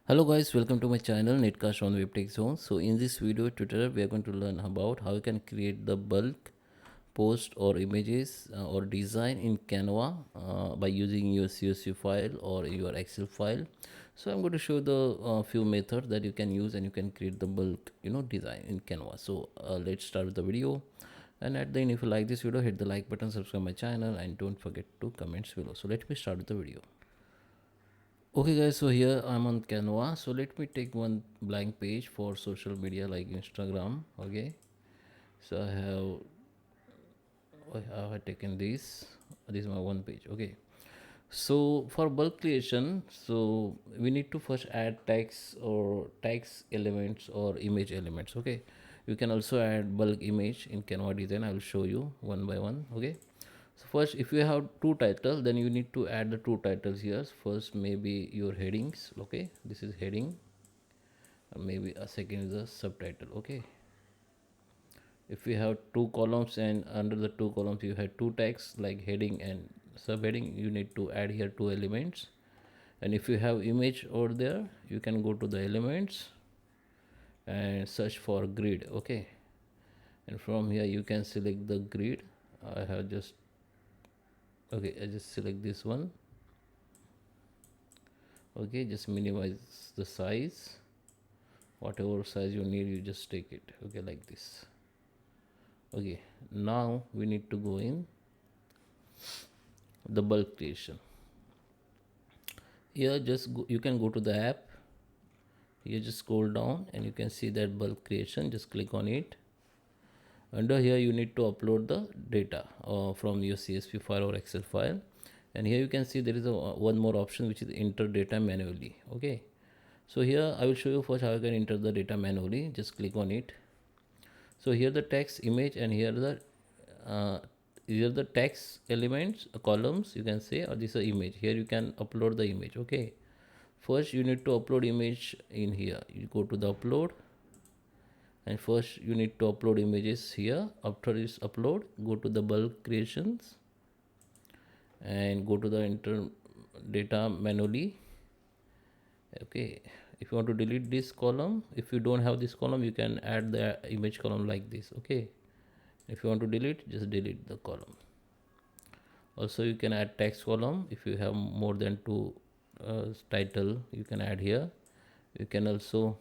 Hello guys, welcome to my channel Netcast on WebTech Zone. So in this video tutorial we are going to learn about how you can create the bulk post or images or design in Canva by using your CSV file or your Excel file. So I'm going to show the few methods that you can use and you can create the bulk design in Canva. So let's start with the video. And at the end, if you like this video, hit the like button, subscribe my channel, and don't forget to comment below. So let me start with the video. Okay guys, so here I'm on Canva. So let me take one blank page for social media like Instagram. Okay, so I have taken this is my one page. Okay, so for bulk creation, so we need to first add text or text elements or image elements. Okay, you can also add bulk image in Canva design. I will show you one by one. Okay, so first, if you have two titles, then you need to add the two titles here. First, maybe your headings. Okay, this is heading. Maybe a second is the subtitle. Okay. If you have two columns and under the two columns you have two text like heading and subheading, you need to add here two elements. And if you have image over there, you can go to the elements and search for grid. Okay. And from here you can select the grid. I have just okay. I just select this one. Okay, just minimize the size, whatever size you need you just take it. Okay, like this. Okay, now we need to go in the bulk creation. Here just go, you can go to the app. You just scroll down and you can see that bulk creation. Just click on it. Under here you need to upload the data from your CSV file or Excel file. And here you can see there is a one more option which is enter data manually. Okay, so here I will show you first how you can enter the data manually. Just click on it. So here the text image and here the text elements columns you can say, or this is a image. Here you can upload the image. Okay, first you need to upload image in here. You go to the upload and first you need to upload images here. After this upload, go to the bulk creations and go to the enter data manually. Okay, if you want to delete this column, if you don't have this column, you can add the image column like this. Okay, if you want to delete, just delete the column. Also you can add text column. If you have more than two title, you can add here. You can also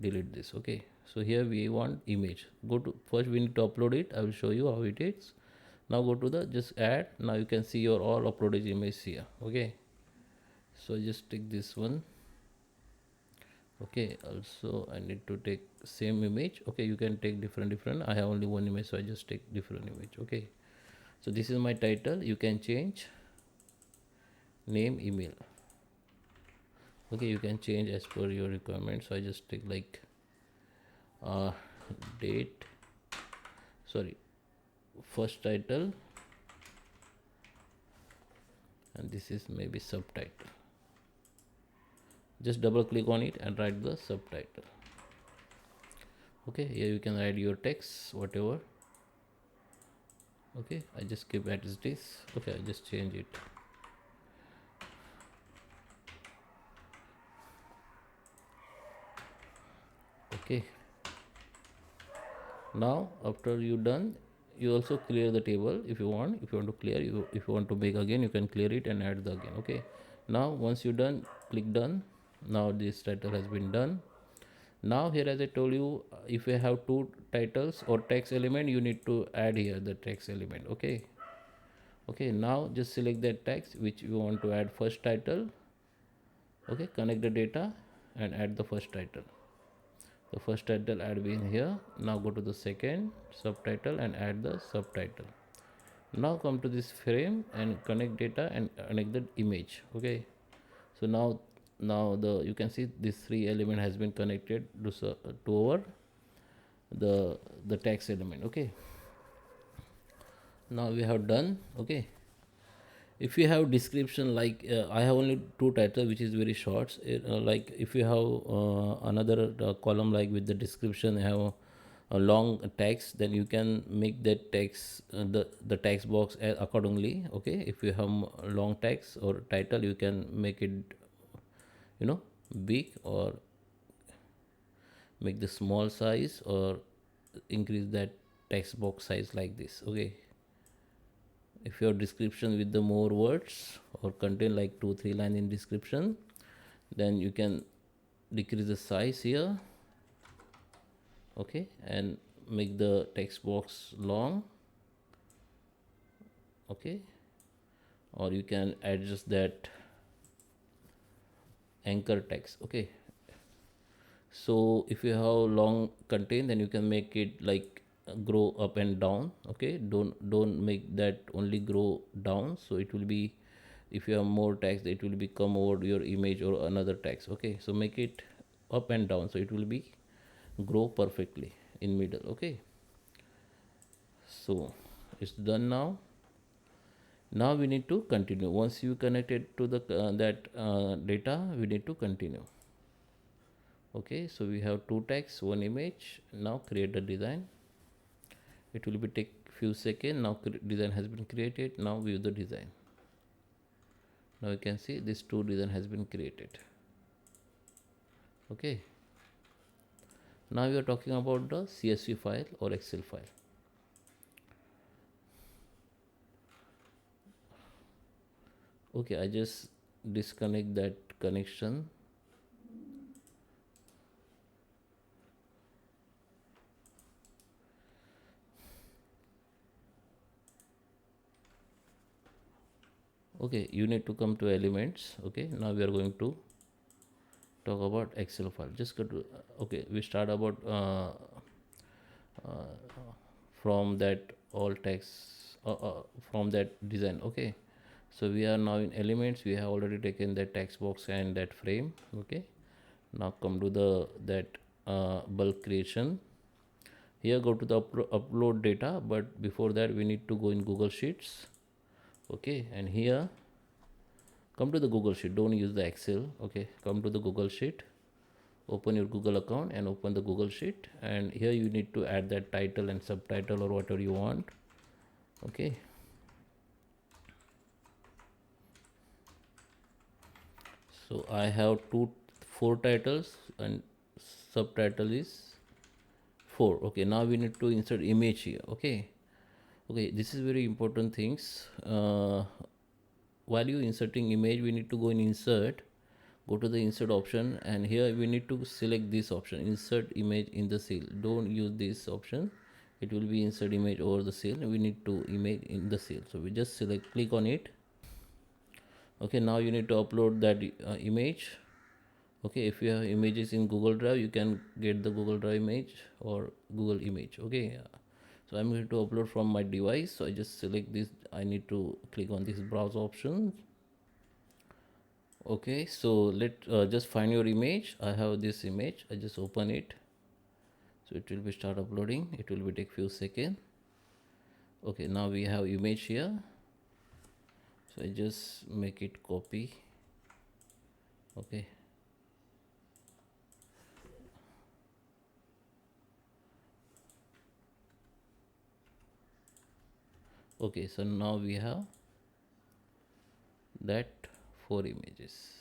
delete this. Okay, so here we want image. Go to first we need to upload it. I will show you how it is. Now go to the just add. Now you can see your all uploaded image here. Okay, so just take this one. Okay, also I need to take same image. Okay, you can take different. I have only one image, so I just take different image. Okay, so this is my title. You can change name, email. Okay, you can change as per your requirement. So I just take like date, sorry, first title, and this is maybe subtitle. Just double click on it and write the subtitle. Okay, here you can write your text whatever. Okay, I just keep as this. Okay, I just change it. Okay, now after you done, you also clear the table if you want. If you want to clear, if you want to make again, you can clear it and add the again. Okay, now once you done, click done. Now this title has been done. Now here, as I told you, if you have two titles or text element, you need to add here the text element. Okay, okay, now just select that text which you want to add first title. Okay, connect the data and add the first title. The first title add in here. Now go to the second subtitle and add the subtitle. Now come to this frame and connect data and connect the image. Okay, so now the you can see this three element has been connected to our the text element. Okay, now we have done. Okay, if you have description like I have only two titles which is very short, like if you have another column like with the description, you have a long text, then you can make that text the text box accordingly. Okay, if you have long text or title, you can make it big, or make the small size, or increase that text box size like this. Okay, if your description with the more words or contain like 2 3 line in description, then you can decrease the size here. Okay, and make the text box long. Okay, or you can adjust that anchor text. Okay, so if you have long content, then you can make it like grow up and down. Okay, don't make that only grow down, so it will be, if you have more text, it will become over your image or another text. Okay, so make it up and down, so it will be grow perfectly in middle. Okay, so it's done now. Now we need to continue. Once you connect it to the that data, we need to continue. Okay, so we have two text, one image. Now create the design. It will be take few seconds. Now design has been created. Now view the design. Now you can see this two design has been created. Okay, now we are talking about the CSV file or Excel file. Okay, I just disconnect that connection. Okay, you need to come to elements. Okay, now we are going to talk about Excel file. Just go to okay, we start about uh, from that all text from that design. Okay, so we are now in elements. We have already taken that text box and that frame. Okay, now come to the that bulk creation. Here go to the upload data, but before that we need to go in Google Sheets. Okay, and here come to the Google Sheet. Don't use the Excel. Okay, come to the Google Sheet. Open your Google account and open the Google Sheet, and here you need to add that title and subtitle or whatever you want. Okay, so I have four titles and subtitle is 4. Okay, now we need to insert image here. Okay, okay, this is very important things. While you inserting image, we need to go in insert, go to the insert option, and here we need to select this option, insert image in the cell. Don't use this option, it will be insert image over the cell. We need to image in the cell, so we just select, click on it. Okay, now you need to upload that image. Okay, if you have images in Google Drive, you can get the Google Drive image or Google image. Okay, so I'm going to upload from my device, so I just select this. I need to click on this browse option. Okay, so let just find your image. I have this image. I just open it, so it will be start uploading. It will be take few seconds. Okay, now we have image here, so I just make it copy. Okay, okay, so now we have that 4 images.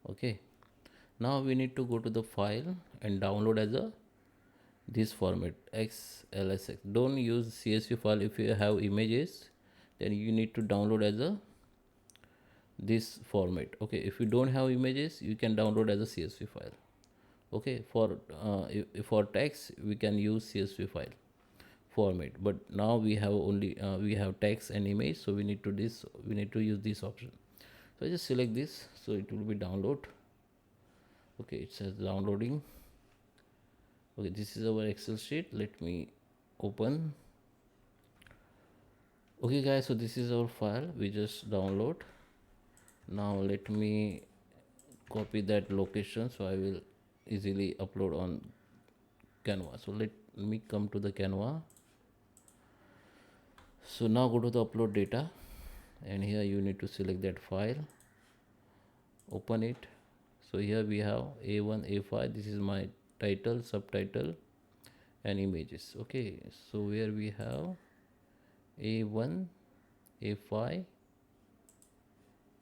Okay, now we need to go to the file and download as a this format XLSX. Don't use CSV file. If you have images, then you need to download as a this format. Okay, if you don't have images, you can download as a CSV file. Okay, for text we can use CSV file format, but now we have only we have text and image, so we need to use this option. So I just select this, so it will be download. Okay, it says downloading. Okay, this is our Excel sheet. Let me open. Okay guys, so this is our file we just download. Now let me copy that location, so I will easily upload on Canva. So let me come to the Canva. So now go to the upload data, and here you need to select that file, open it. So here we have A1 A5. This is my title, subtitle, and images. Okay, so where we have A1, A5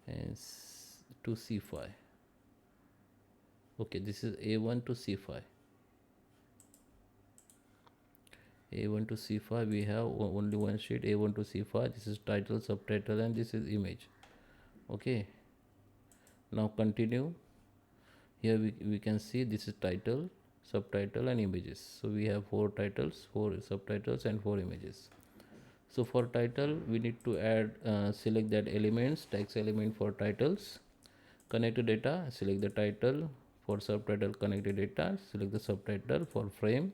and to C5. Okay, this is A1 to C5. A1 to C5 we have only one sheet, A1 to C5. This is title, subtitle, and this is image. Okay, now continue. Here we can see this is title, subtitle, and images. So we have 4 titles, 4 subtitles, and 4 images. So for title we need to add select that elements, text element for titles, connect to data, select the title. For subtitle, connect to data, select the subtitle. For frame,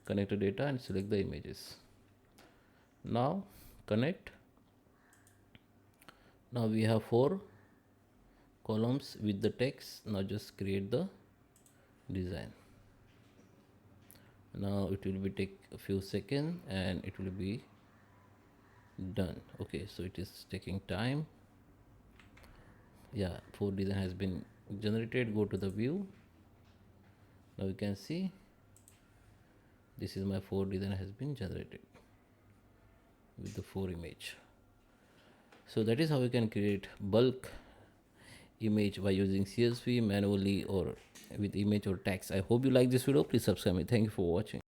connect to data and select the images. Now connect. Now we have 4 columns with the text. Now just create the design. Now it will be take a few seconds and it will be done. Okay, so it is taking time. Yeah, 4 design has been generated. Go to the view. Now you can see this is my 4 design has been generated with the 4 image. So that is how you can create bulk image by using CSV manually or with image or text. I hope you like this video. Please subscribe me. Thank you for watching.